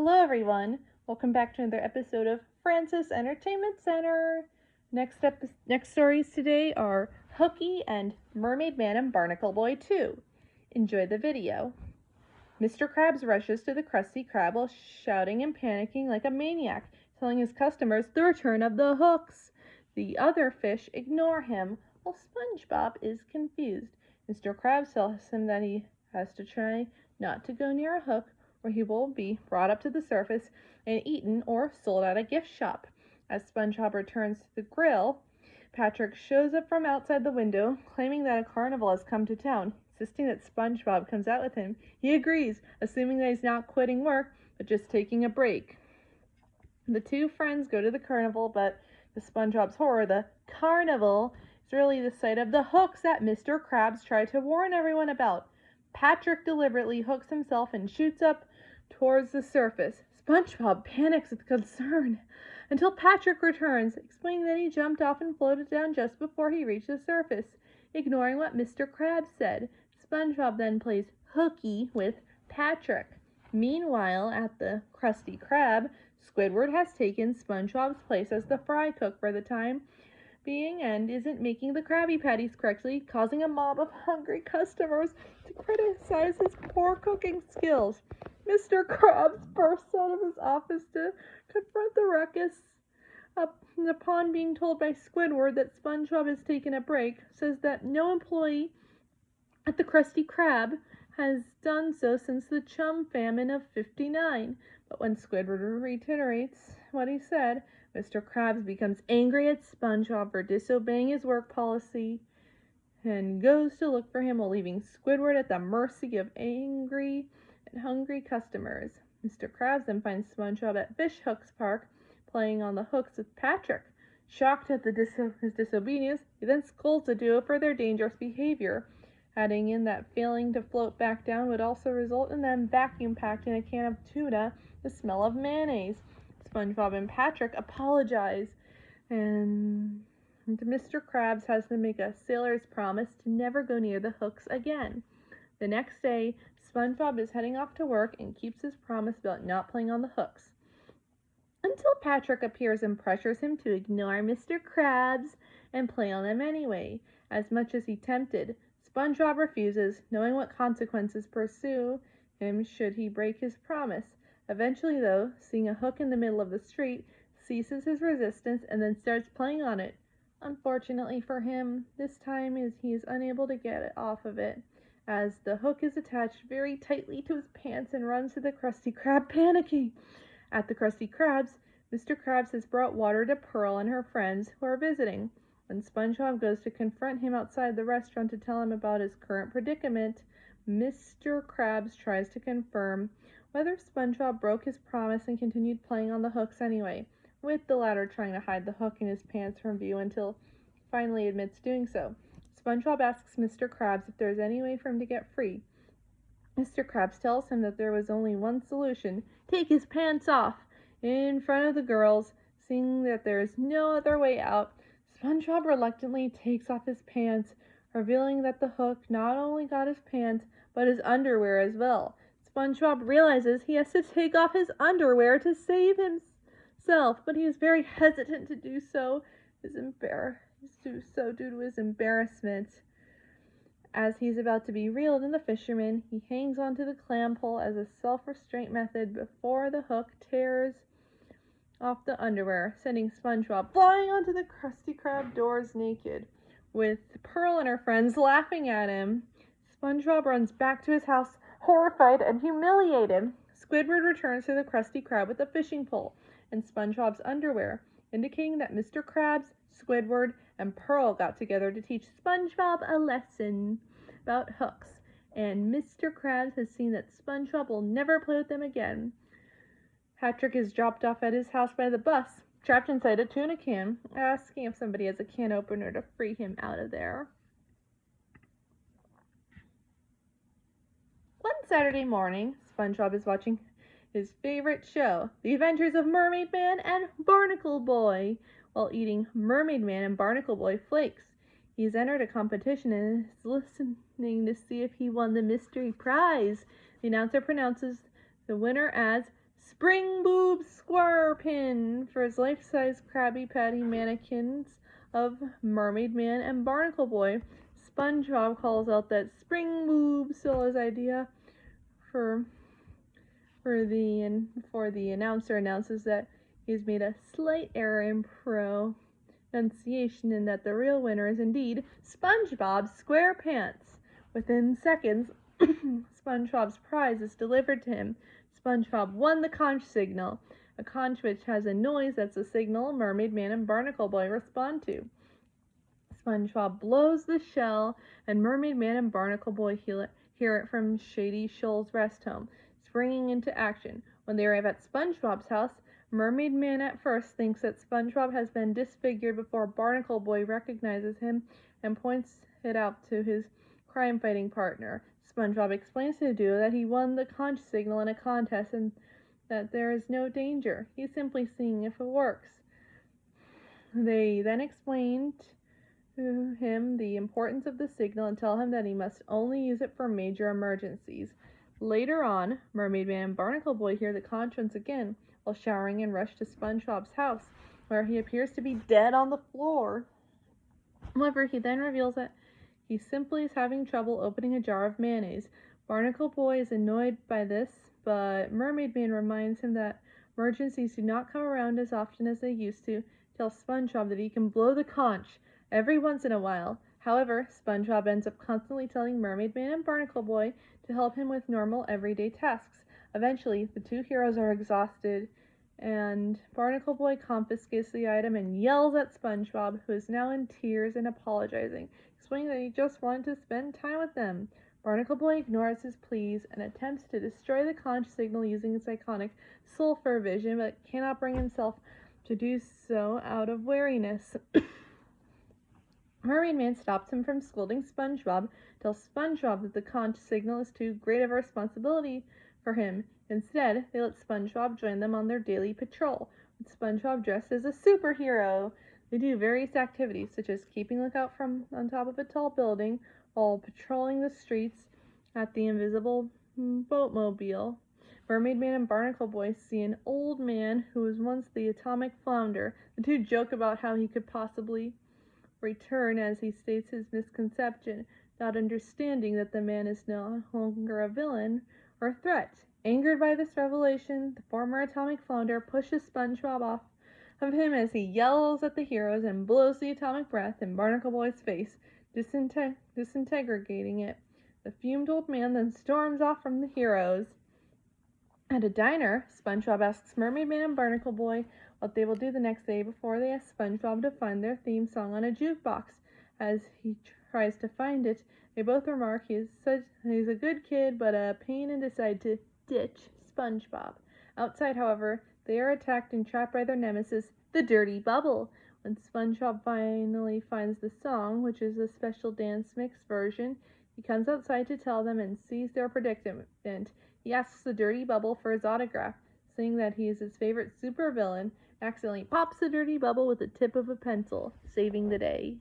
Hello everyone, welcome back to another episode of Francis Entertainment Center. Next stories today are Hooky and Mermaid Man and Barnacle Boy 2. Enjoy the video. Mr. Krabs rushes to the Krusty Krab while shouting and panicking like a maniac, telling his customers the return of the hooks. The other fish ignore him while SpongeBob is confused. Mr. Krabs tells him that he has to try not to go near a hook or he will be brought up to the surface and eaten or sold at a gift shop. As SpongeBob returns to the grill, Patrick shows up from outside the window, claiming that a carnival has come to town, insisting that SpongeBob comes out with him. He agrees, assuming that he's not quitting work, but just taking a break. The two friends go to the carnival, but to SpongeBob's horror, the carnival is really the site of the hooks that Mr. Krabs tried to warn everyone about. Patrick deliberately hooks himself and shoots up towards the surface. SpongeBob panics with concern until Patrick returns, explaining that he jumped off and floated down just before he reached the surface. Ignoring what Mr. Krabs said, SpongeBob then plays hooky with Patrick. Meanwhile, at the Krusty Krab, Squidward has taken SpongeBob's place as the fry cook for the time being and isn't making the Krabby Patties correctly, causing a mob of hungry customers to criticize his poor cooking skills. Mr. Krabs bursts out of his office to confront the ruckus. Upon being told by Squidward that SpongeBob has taken a break, says that no employee at the Krusty Krab has done so since the chum famine of '59. But when Squidward reiterates what he said, Mr. Krabs becomes angry at SpongeBob for disobeying his work policy and goes to look for him while leaving Squidward at the mercy of angry and hungry customers. Mr. Krabs then finds SpongeBob at Fish Hooks Park playing on the hooks with Patrick. Shocked at his disobedience, he then scolds the duo for their dangerous behavior, adding in that failing to float back down would also result in them vacuum-packed in a can of tuna with the smell of mayonnaise. SpongeBob and Patrick apologize, and Mr. Krabs has to make a sailor's promise to never go near the hooks again. The next day, SpongeBob is heading off to work and keeps his promise about not playing on the hooks, until Patrick appears and pressures him to ignore Mr. Krabs and play on them anyway. As much as he tempted, SpongeBob refuses, knowing what consequences pursue him should he break his promise. Eventually, though, seeing a hook in the middle of the street, ceases his resistance and then starts playing on it. Unfortunately for him, this time he is unable to get it off of it, as the hook is attached very tightly to his pants and runs to the Krusty Krab, panicking. At the Krusty Krabs, Mr. Krabs has brought water to Pearl and her friends who are visiting. When SpongeBob goes to confront him outside the restaurant to tell him about his current predicament, Mr. Krabs tries to confirm whether SpongeBob broke his promise and continued playing on the hooks anyway, with the latter trying to hide the hook in his pants from view until he finally admits doing so. SpongeBob asks Mr. Krabs if there is any way for him to get free. Mr. Krabs tells him that there was only one solution: take his pants off in front of the girls. Seeing that there is no other way out, SpongeBob reluctantly takes off his pants, revealing that the hook not only got his pants, but his underwear as well. SpongeBob realizes he has to take off his underwear to save himself, but he is very hesitant to do so. Due to his embarrassment. As he's about to be reeled in, the fisherman, he hangs onto the clam pole as a self-restraint method before the hook tears off the underwear, sending SpongeBob flying onto the Krusty Krab doors naked. With Pearl and her friends laughing at him, SpongeBob runs back to his house, horrified and humiliated. Squidward returns to the Krusty Krab with a fishing pole and SpongeBob's underwear, indicating that Mr. Krabs, Squidward, and Pearl got together to teach SpongeBob a lesson about hooks, and Mr. Krabs has seen that SpongeBob will never play with them again. Patrick is dropped off at his house by the bus, trapped inside a tuna can, asking if somebody has a can opener to free him out of there. One Saturday morning, SpongeBob is watching his favorite show, The Adventures of Mermaid Man and Barnacle Boy, while eating Mermaid Man and Barnacle Boy flakes. He's entered a competition and is listening to see if he won the mystery prize. The announcer pronounces the winner as Spring Boob Squarepin for his life-size Krabby Patty mannequins of Mermaid Man and Barnacle Boy. SpongeBob calls out that Spring Boob stole his idea before the announcer announces that he's made a slight error in pronunciation and that the real winner is indeed SpongeBob SquarePants. Within seconds, SpongeBob's prize is delivered to him. SpongeBob won the conch signal, a conch which has a noise that's a signal Mermaid Man and Barnacle Boy respond to. SpongeBob blows the shell, and Mermaid Man and Barnacle Boy hear it from Shady Shoal's rest home, springing into action. When they arrive at SpongeBob's house, Mermaid Man at first thinks that SpongeBob has been disfigured before Barnacle Boy recognizes him and points it out to his crime-fighting partner. SpongeBob explains to the duo that he won the conch signal in a contest and that there is no danger. He's simply seeing if it works. They then explain to him the importance of the signal and tell him that he must only use it for major emergencies. Later on, Mermaid Man and Barnacle Boy hear the conch once again while showering and rush to SpongeBob's house, where he appears to be dead on the floor. However, he then reveals that he simply is having trouble opening a jar of mayonnaise. Barnacle Boy is annoyed by this, but Mermaid Man reminds him that emergencies do not come around as often as they used to, tells SpongeBob that he can blow the conch every once in a while. However, SpongeBob ends up constantly telling Mermaid Man and Barnacle Boy to help him with normal everyday tasks. Eventually, the two heroes are exhausted, and Barnacle Boy confiscates the item and yells at SpongeBob, who is now in tears and apologizing, explaining that he just wanted to spend time with them. Barnacle Boy ignores his pleas and attempts to destroy the conch signal using his iconic sulfur vision, but cannot bring himself to do so out of wariness. Mermaid Man stops him from scolding SpongeBob, tells SpongeBob that the conch signal is too great of a responsibility for him. Instead, they let SpongeBob join them on their daily patrol, with SpongeBob dressed as a superhero. They do various activities, such as keeping lookout from on top of a tall building while patrolling the streets at the invisible boatmobile. Mermaid Man and Barnacle Boy see an old man who was once the atomic flounder. The two joke about how he could possibly return as he states his misconception, not understanding that the man is no longer a villain or a threat. Angered by this revelation, the former atomic flounder pushes SpongeBob off of him as he yells at the heroes and blows the atomic breath in Barnacle Boy's face, disintegrating it. The fumed old man then storms off from the heroes. At a diner, SpongeBob asks Mermaid Man and Barnacle Boy what they will do the next day before they ask SpongeBob to find their theme song on a jukebox. As he tries to find it, they both remark he's a good kid, but a pain, and decide to ditch SpongeBob. Outside, however, they are attacked and trapped by their nemesis, the Dirty Bubble. When SpongeBob finally finds the song, which is a special dance mix version, he comes outside to tell them and sees their predicament. He asks the Dirty Bubble for his autograph, saying that he is his favorite supervillain, accidentally pops the Dirty Bubble with the tip of a pencil, saving the day.